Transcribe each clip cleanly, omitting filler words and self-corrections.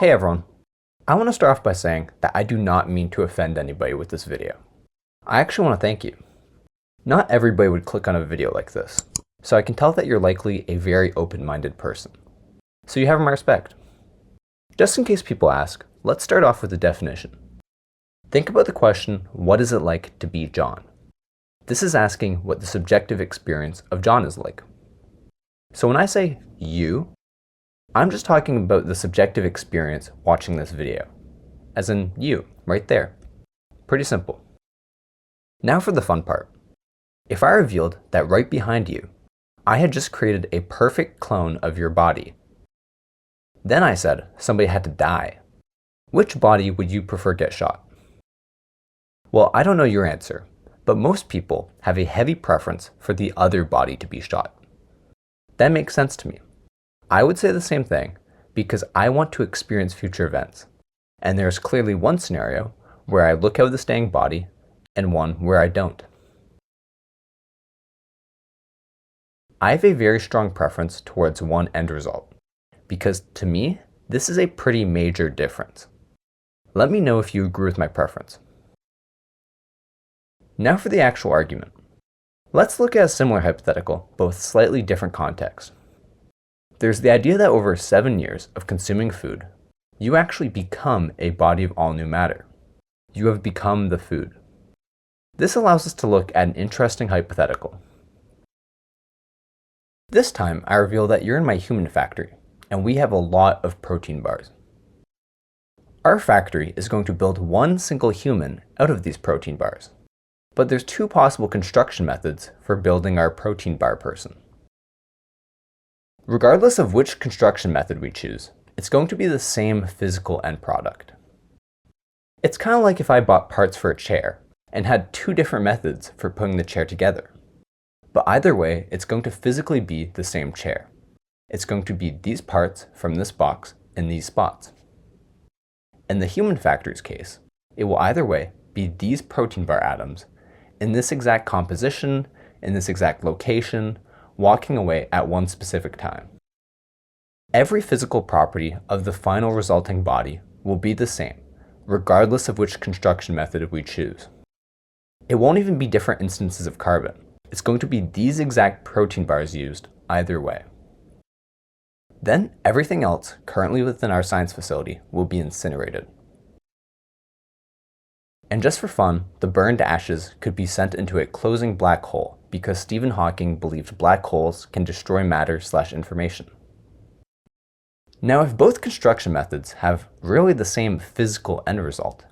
Hey everyone, I want to start off by saying that I do not mean to offend anybody with this video. I actually want to thank you. Not everybody would click on a video like this, so I can tell that you're likely a very open-minded person. So you have my respect. Just in case people ask, let's start off with a definition. Think about the question, what is it like to be John? This is asking what the subjective experience of John is like. So when I say you, I'm just talking about the subjective experience watching this video, as in you, right there. Pretty simple. Now for the fun part. If I revealed that right behind you, I had just created a perfect clone of your body, then I said somebody had to die, which body would you prefer get shot? Well, I don't know your answer, but most people have a heavy preference for the other body to be shot. That makes sense to me. I would say the same thing because I want to experience future events, and there's clearly one scenario where I look out the staying body and one where I don't. I have a very strong preference towards one end result because to me, this is a pretty major difference. Let me know if you agree with my preference. Now for the actual argument. Let's look at a similar hypothetical, but with slightly different context. There's the idea that over 7 years of consuming food, you actually become a body of all new matter. You have become the food. This allows us to look at an interesting hypothetical. This time, I reveal that you're in my human factory, and we have a lot of protein bars. Our factory is going to build one single human out of these protein bars. But there's two possible construction methods for building our protein bar person. Regardless of which construction method we choose, it's going to be the same physical end product. It's kind of like if I bought parts for a chair and had two different methods for putting the chair together. But either way, it's going to physically be the same chair. It's going to be these parts from this box in these spots. In the human factory's case, it will either way be these protein bar atoms in this exact composition, in this exact location, walking away at one specific time. Every physical property of the final resulting body will be the same, regardless of which construction method we choose. It won't even be different instances of carbon. It's going to be these exact protein bars used either way. Then everything else currently within our science facility will be incinerated. And just for fun, the burned ashes could be sent into a closing black hole because Stephen Hawking believed black holes can destroy matter/information. Now, if both construction methods have really the same physical end result,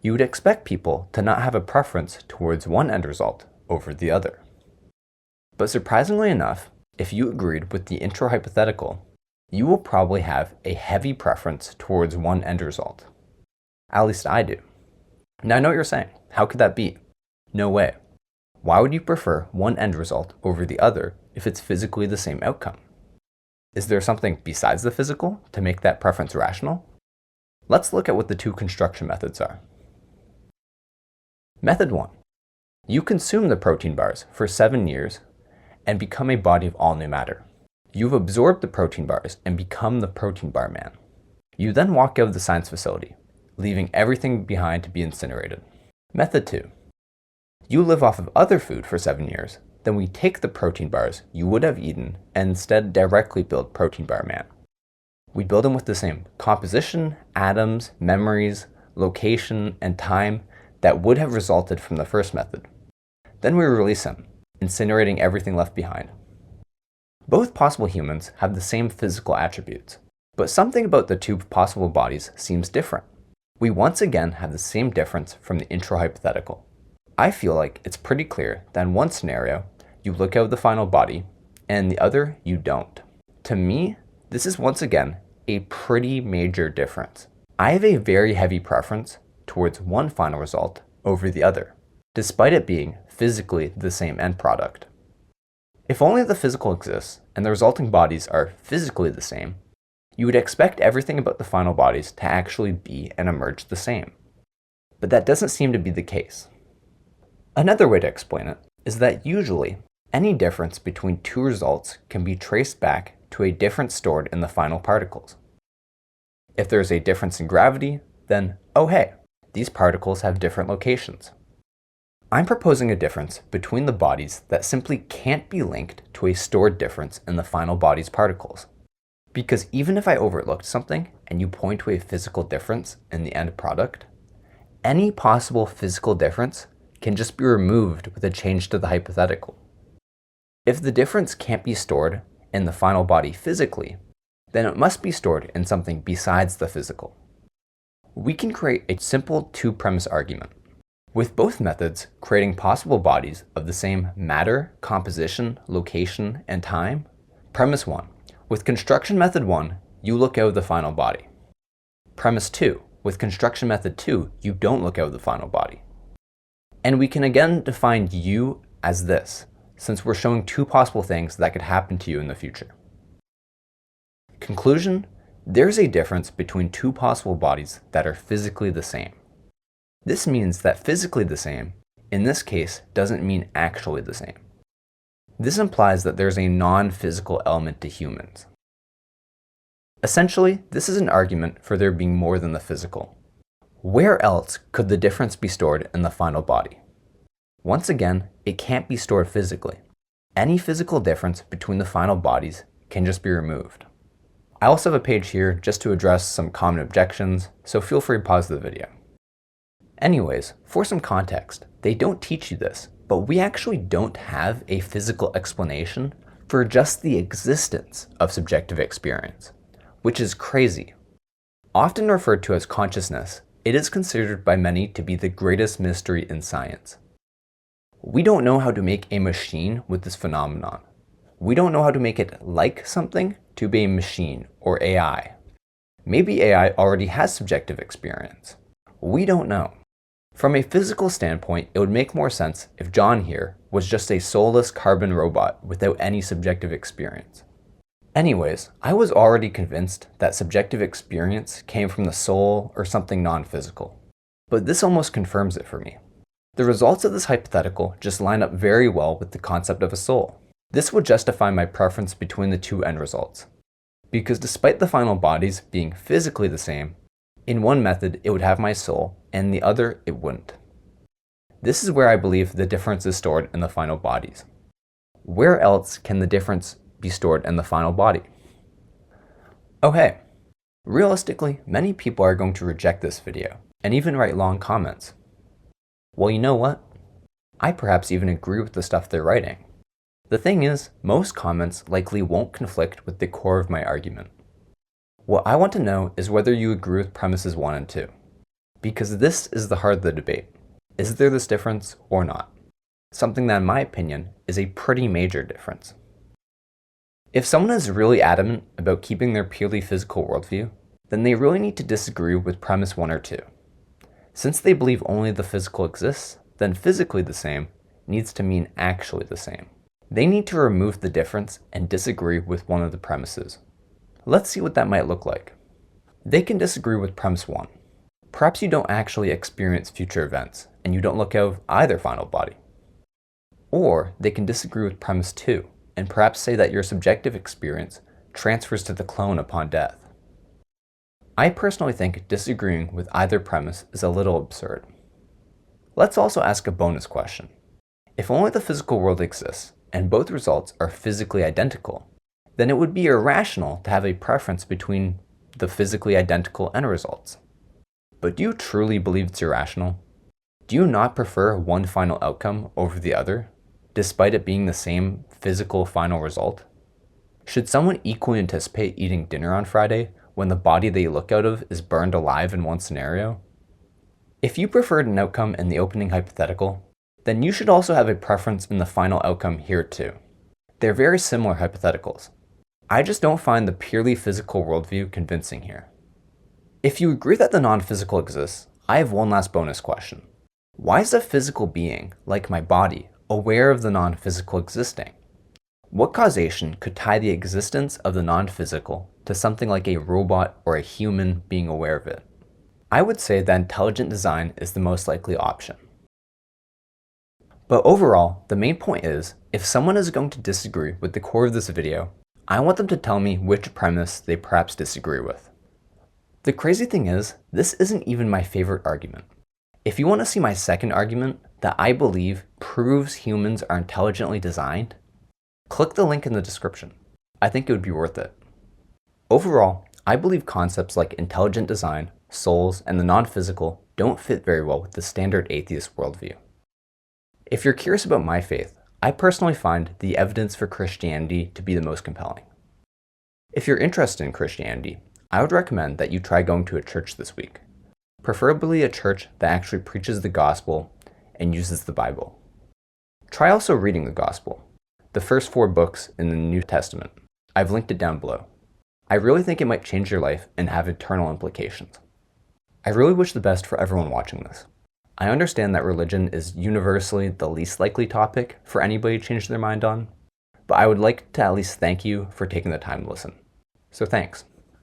you would expect people to not have a preference towards one end result over the other. But surprisingly enough, if you agreed with the intro hypothetical, you will probably have a heavy preference towards one end result. At least I do. Now I know what you're saying. How could that be? No way. Why would you prefer one end result over the other if it's physically the same outcome? Is there something besides the physical to make that preference rational? Let's look at what the two construction methods are. Method 1. You consume the protein bars for 7 years and become a body of all new matter. You've absorbed the protein bars and become the protein bar man. You then walk out of the science facility, leaving everything behind to be incinerated. Method 2. You live off of other food for 7 years, then we take the protein bars you would have eaten and instead directly build protein bar man. We build him with the same composition, atoms, memories, location, and time that would have resulted from the first method. Then we release him, incinerating everything left behind. Both possible humans have the same physical attributes, but something about the two possible bodies seems different. We once again have the same difference from the intro hypothetical. I feel like it's pretty clear that in one scenario, you look out the final body, and in the other, you don't. To me, this is once again a pretty major difference. I have a very heavy preference towards one final result over the other, despite it being physically the same end product. If only the physical exists and the resulting bodies are physically the same, you would expect everything about the final bodies to actually be and emerge the same. But that doesn't seem to be the case. Another way to explain it is that usually any difference between two results can be traced back to a difference stored in the final particles. If there's a difference in gravity, then, oh hey, these particles have different locations. I'm proposing a difference between the bodies that simply can't be linked to a stored difference in the final body's particles. Because even if I overlooked something and you point to a physical difference in the end product, any possible physical difference can just be removed with a change to the hypothetical. If the difference can't be stored in the final body physically, then it must be stored in something besides the physical. We can create a simple two-premise argument, with both methods creating possible bodies of the same matter, composition, location, and time. Premise 1. With construction method 1, you look out of the final body. Premise 2. With construction method 2, you don't look out of the final body. And we can again define you as this, since we're showing two possible things that could happen to you in the future. Conclusion: there's a difference between two possible bodies that are physically the same. This means that physically the same, in this case, doesn't mean actually the same. This implies that there's a non-physical element to humans. Essentially, this is an argument for there being more than the physical. Where else could the difference be stored in the final body? Once again, it can't be stored physically. Any physical difference between the final bodies can just be removed. I also have a page here just to address some common objections, so feel free to pause the video. Anyways, for some context, they don't teach you this, but we actually don't have a physical explanation for just the existence of subjective experience, which is crazy. Often referred to as consciousness, it is considered by many to be the greatest mystery in science. We don't know how to make a machine with this phenomenon. We don't know how to make it like something to be a machine or AI. Maybe AI already has subjective experience. We don't know. From a physical standpoint, it would make more sense if John here was just a soulless carbon robot without any subjective experience. Anyways, I was already convinced that subjective experience came from the soul or something non-physical, but this almost confirms it for me. The results of this hypothetical just line up very well with the concept of a soul. This would justify my preference between the two end results, because despite the final bodies being physically the same, in one method it would have my soul, and in the other it wouldn't. This is where I believe the difference is stored in the final bodies. Where else can the difference be stored in the final body? Oh hey, realistically, many people are going to reject this video, and even write long comments. Well, you know what? I perhaps even agree with the stuff they're writing. The thing is, most comments likely won't conflict with the core of my argument. What I want to know is whether you agree with premises 1 and 2. Because this is the heart of the debate. Is there this difference or not? Something that, in my opinion, is a pretty major difference. If someone is really adamant about keeping their purely physical worldview, then they really need to disagree with premise 1 or 2. Since they believe only the physical exists, then physically the same needs to mean actually the same. They need to remove the difference and disagree with one of the premises. Let's see what that might look like. They can disagree with premise 1. Perhaps you don't actually experience future events, and you don't look out of either final body. Or they can disagree with premise 2, and perhaps say that your subjective experience transfers to the clone upon death. I personally think disagreeing with either premise is a little absurd. Let's also ask a bonus question. If only the physical world exists, and both results are physically identical, then it would be irrational to have a preference between the physically identical end results. But do you truly believe it's irrational? Do you not prefer one final outcome over the other, despite it being the same physical final result? Should someone equally anticipate eating dinner on Friday when the body they look out of is burned alive in one scenario? If you preferred an outcome in the opening hypothetical, then you should also have a preference in the final outcome here too. They're very similar hypotheticals. I just don't find the purely physical worldview convincing here. If you agree that the non-physical exists, I have one last bonus question. Why is a physical being, like my body, aware of the non-physical existing? What causation could tie the existence of the non-physical to something like a robot or a human being aware of it? I would say that intelligent design is the most likely option. But overall, the main point is, if someone is going to disagree with the core of this video, I want them to tell me which premise they perhaps disagree with. The crazy thing is, this isn't even my favorite argument. If you want to see my second argument that I believe proves humans are intelligently designed, click the link in the description. I think it would be worth it. Overall, I believe concepts like intelligent design, souls, and the non-physical don't fit very well with the standard atheist worldview. If you're curious about my faith, I personally find the evidence for Christianity to be the most compelling. If you're interested in Christianity, I would recommend that you try going to a church this week, preferably a church that actually preaches the gospel and uses the Bible. Try also reading the gospel, the first 4 books in the New Testament. I've linked it down below. I really think it might change your life and have eternal implications. I really wish the best for everyone watching this. I understand that religion is universally the least likely topic for anybody to change their mind on, but I would like to at least thank you for taking the time to listen. So thanks.